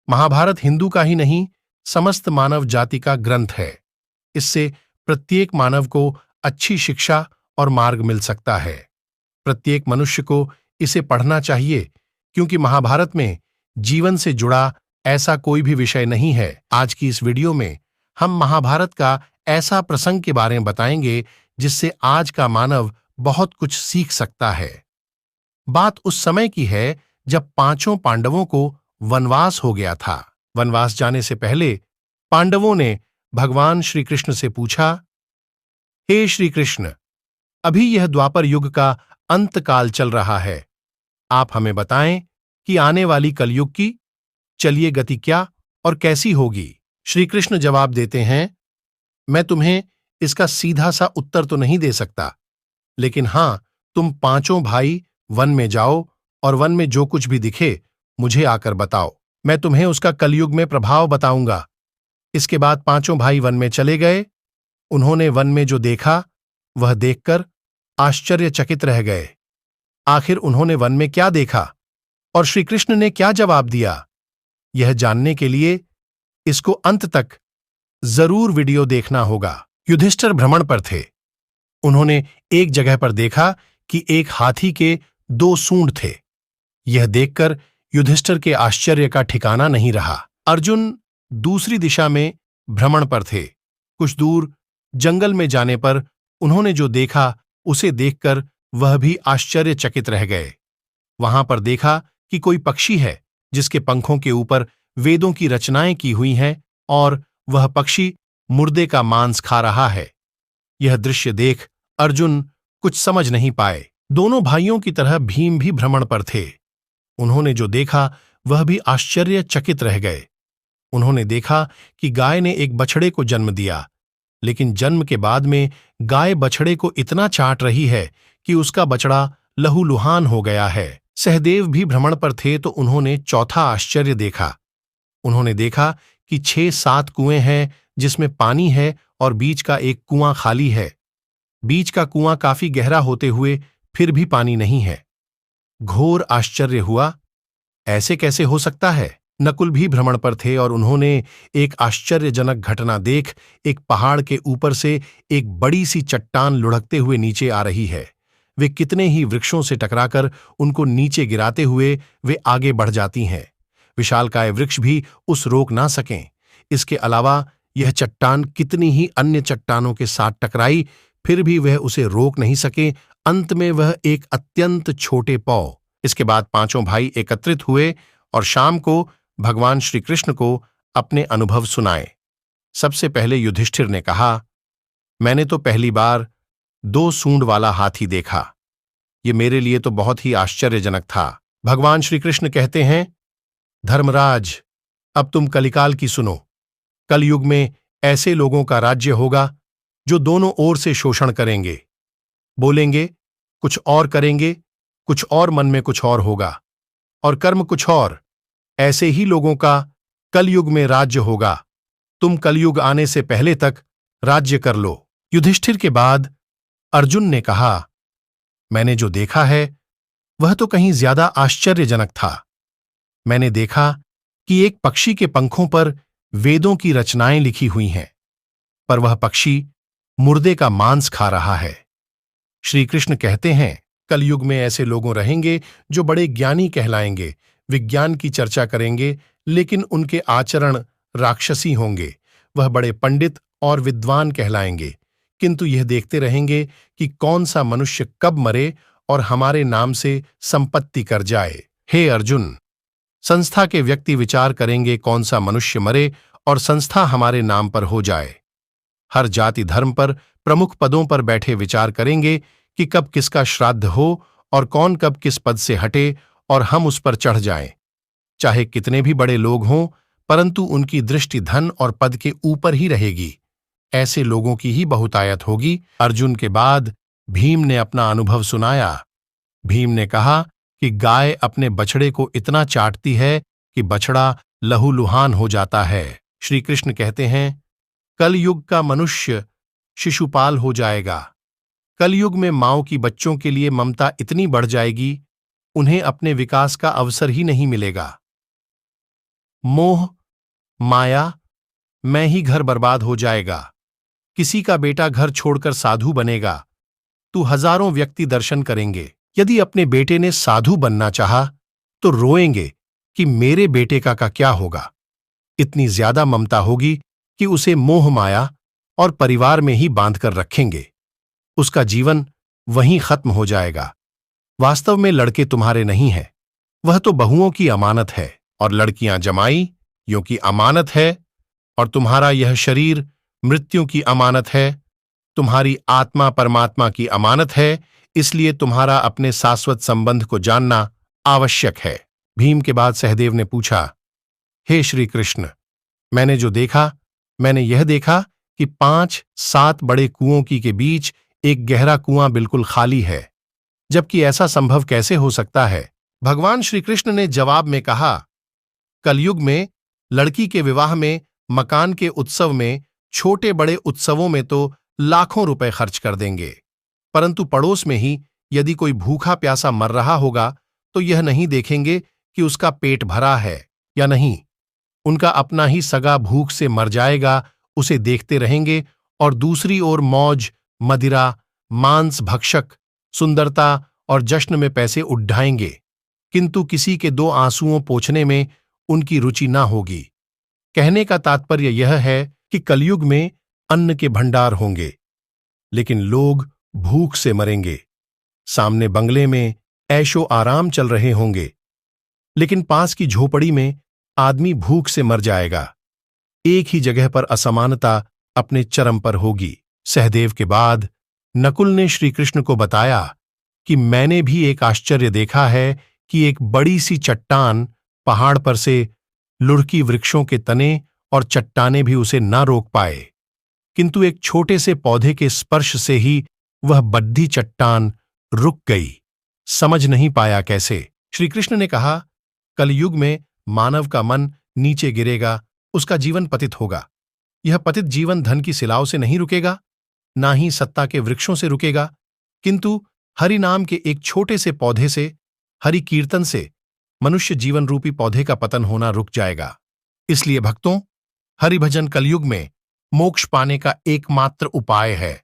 महाभारत हिंदू का ही नहीं, समस्त मानव जाति का ग्रंथ है। इससे प्रत्येक मानव को अच्छी शिक्षा और मार्ग मिल सकता है। प्रत्येक मनुष्य को इसे पढ़ना चाहिए, क्योंकि महाभारत में जीवन से जुड़ा ऐसा कोई भी विषय नहीं है। आज की इस वीडियो में हम महाभारत का ऐसा प्रसंग के बारे में बताएंगे जिससे आज का मानव बहुत कुछ सीख सकता है। बात उस समय की है जब पांचों पांडवों को वनवास हो गया था। वनवास जाने से पहले पांडवों ने भगवान श्री कृष्ण से पूछा, हे श्री कृष्ण, अभी यह द्वापर युग का अंत काल चल रहा है। आप हमें बताएं कि आने वाली कलयुग की चलिए गति क्या और कैसी होगी। श्री कृष्ण जवाब देते हैं, मैं तुम्हें इसका सीधा सा उत्तर तो नहीं दे सकता, लेकिन हां, तुम पांचों भाई वन में जाओ और वन में जो कुछ भी दिखे मुझे आकर बताओ। मैं तुम्हें उसका कलयुग में प्रभाव बताऊंगा। इसके बाद पांचों भाई वन में चले गए। उन्होंने वन में जो देखा वह देखकर आश्चर्यचकित रह गए। आखिर उन्होंने वन में क्या देखा और श्री कृष्ण ने क्या जवाब दिया, यह जानने के लिए इसको अंत तक जरूर वीडियो देखना होगा। युधिष्ठिर भ्रमण पर थे। उन्होंने एक जगह पर देखा कि एक हाथी के 2 सूंड थे। यह देखकर युधिष्ठिर के आश्चर्य का ठिकाना नहीं रहा। अर्जुन दूसरी दिशा में भ्रमण पर थे। कुछ दूर जंगल में जाने पर उन्होंने जो देखा उसे देखकर वह भी आश्चर्यचकित रह गए। वहां पर देखा कि कोई पक्षी है जिसके पंखों के ऊपर वेदों की रचनाएं की हुई हैं और वह पक्षी मुर्दे का मांस खा रहा है। यह दृश्य देख अर्जुन कुछ समझ नहीं पाए। दोनों भाइयों की तरह भीम भी भ्रमण पर थे। उन्होंने जो देखा वह भी आश्चर्यचकित रह गए। उन्होंने देखा कि गाय ने एक बछड़े को जन्म दिया, लेकिन जन्म के बाद में गाय बछड़े को इतना चाट रही है कि उसका बछड़ा लहूलुहान हो गया है। सहदेव भी भ्रमण पर थे तो उन्होंने चौथा आश्चर्य देखा। उन्होंने देखा कि 6-7 कुएं हैं जिसमें पानी है और बीच का एक कुआं खाली है। बीच का कुआं काफी गहरा होते हुए फिर भी पानी नहीं है। घोर आश्चर्य हुआ, ऐसे कैसे हो सकता है। नकुल भी भ्रमण पर थे और उन्होंने एक आश्चर्यजनक घटना देख एक पहाड़ के ऊपर से एक बड़ी सी चट्टान लुढ़कते हुए नीचे आ रही है। वे कितने ही वृक्षों से टकराकर उनको नीचे गिराते हुए वे आगे बढ़ जाती हैं। विशालकाय वृक्ष भी उस रोक ना सकें। इसके अलावा यह चट्टान कितनी ही अन्य चट्टानों के साथ टकराई, फिर भी वह उसे रोक नहीं सके। अंत में वह एक अत्यंत छोटे पौ। इसके बाद पांचों भाई एकत्रित हुए और शाम को भगवान श्री कृष्ण को अपने अनुभव सुनाए। सबसे पहले युधिष्ठिर ने कहा, मैंने तो पहली बार 2 सूंड वाला हाथी देखा। ये मेरे लिए तो बहुत ही आश्चर्यजनक था। भगवान श्री कृष्ण कहते हैं, धर्मराज, अब तुम कलिकाल की सुनो। कलयुग में ऐसे लोगों का राज्य होगा जो दोनों ओर से शोषण करेंगे। बोलेंगे कुछ और, करेंगे कुछ और, मन में कुछ और होगा और कर्म कुछ और। ऐसे ही लोगों का कलयुग में राज्य होगा। तुम कलयुग आने से पहले तक राज्य कर लो। युधिष्ठिर के बाद अर्जुन ने कहा, मैंने जो देखा है वह तो कहीं ज्यादा आश्चर्यजनक था। मैंने देखा कि एक पक्षी के पंखों पर वेदों की रचनाएं लिखी हुई हैं, पर वह पक्षी मुर्दे का मांस खा रहा है। श्री कृष्ण कहते हैं, कलयुग में ऐसे लोगों रहेंगे जो बड़े ज्ञानी कहलाएंगे, विज्ञान की चर्चा करेंगे, लेकिन उनके आचरण राक्षसी होंगे। वह बड़े पंडित और विद्वान कहलाएंगे, किंतु यह देखते रहेंगे कि कौन सा मनुष्य कब मरे और हमारे नाम से संपत्ति कर जाए। हे अर्जुन, संस्था के व्यक्ति विचार करेंगे कौन सा मनुष्य मरे और संस्था हमारे नाम पर हो जाए। हर जाति धर्म पर प्रमुख पदों पर बैठे विचार करेंगे कि कब किसका श्राद्ध हो और कौन कब किस पद से हटे और हम उस पर चढ़ जाएं। चाहे कितने भी बड़े लोग हों, परंतु उनकी दृष्टि धन और पद के ऊपर ही रहेगी। ऐसे लोगों की ही बहुतायत होगी। अर्जुन के बाद भीम ने अपना अनुभव सुनाया। भीम ने कहा कि गाय अपने बछड़े को इतना चाटती है कि बछड़ा लहूलुहान हो जाता है। श्री कृष्ण कहते हैं, कलयुग का मनुष्य शिशुपाल हो जाएगा। कलयुग में माओ की बच्चों के लिए ममता इतनी बढ़ जाएगी, उन्हें अपने विकास का अवसर ही नहीं मिलेगा। मोह, माया, मैं ही घर बर्बाद हो जाएगा, किसी का बेटा घर छोड़कर साधु बनेगा, तू हजारों व्यक्ति दर्शन करेंगे। यदि अपने बेटे ने साधु बनना चाहा तो रोएंगे कि मेरे बेटे का क्या होगा। इतनी ज्यादा ममता होगी कि उसे मोह माया और परिवार में ही बांधकर रखेंगे। उसका जीवन वहीं खत्म हो जाएगा। वास्तव में लड़के तुम्हारे नहीं हैं, वह तो बहुओं की अमानत है, और लड़कियां जमाइयों की अमानत है, और तुम्हारा यह शरीर मृत्यु की अमानत है। तुम्हारी आत्मा परमात्मा की अमानत है, इसलिए तुम्हारा अपने शाश्वत संबंध को जानना आवश्यक है। भीम के बाद सहदेव ने पूछा, हे श्री कृष्ण, मैंने जो देखा, मैंने यह देखा कि 5-7 बड़े कुओं के बीच एक गहरा कुआं बिल्कुल खाली है, जबकि ऐसा संभव कैसे हो सकता है? भगवान श्री कृष्ण ने जवाब में कहा, कलयुग में लड़की के विवाह में, मकान के उत्सव में, छोटे बड़े उत्सवों में तो लाखों रुपए खर्च कर देंगे, परंतु पड़ोस में ही यदि कोई भूखा प्यासा मर रहा होगा तो यह नहीं देखेंगे कि उसका पेट भरा है या नहीं। उनका अपना ही सगा भूख से मर जाएगा, उसे देखते रहेंगे, और दूसरी ओर मौज, मदिरा, मांस भक्षक, सुंदरता और जश्न में पैसे उड्ढाएंगे, किंतु किसी के 2 आंसुओं पोंछने में उनकी रुचि ना होगी। कहने का तात्पर्य यह है कि कलयुग में अन्न के भंडार होंगे, लेकिन लोग भूख से मरेंगे। सामने बंगले में ऐशो आराम चल रहे होंगे, लेकिन पास की झोपड़ी में आदमी भूख से मर जाएगा। एक ही जगह पर असमानता अपने चरम पर होगी। सहदेव के बाद नकुल ने श्री कृष्ण को बताया कि मैंने भी एक आश्चर्य देखा है कि एक बड़ी सी चट्टान पहाड़ पर से लुढ़की वृक्षों के तने और चट्टाने भी उसे न रोक पाए, किंतु एक छोटे से पौधे के स्पर्श से ही वह बद्धी चट्टान रुक गई। समझ नहीं पाया कैसे। श्री कृष्ण ने कहा, कलयुग में मानव का मन नीचे गिरेगा, उसका जीवन पतित होगा। यह पतित जीवन धन की सिलाओं से नहीं रुकेगा, ना ही सत्ता के वृक्षों से रुकेगा, किंतु हरि नाम के एक छोटे से पौधे से, हरि कीर्तन से मनुष्य जीवन रूपी पौधे का पतन होना रुक जाएगा। इसलिए भक्तों, हरि भजन कलयुग में मोक्ष पाने का एकमात्र उपाय है।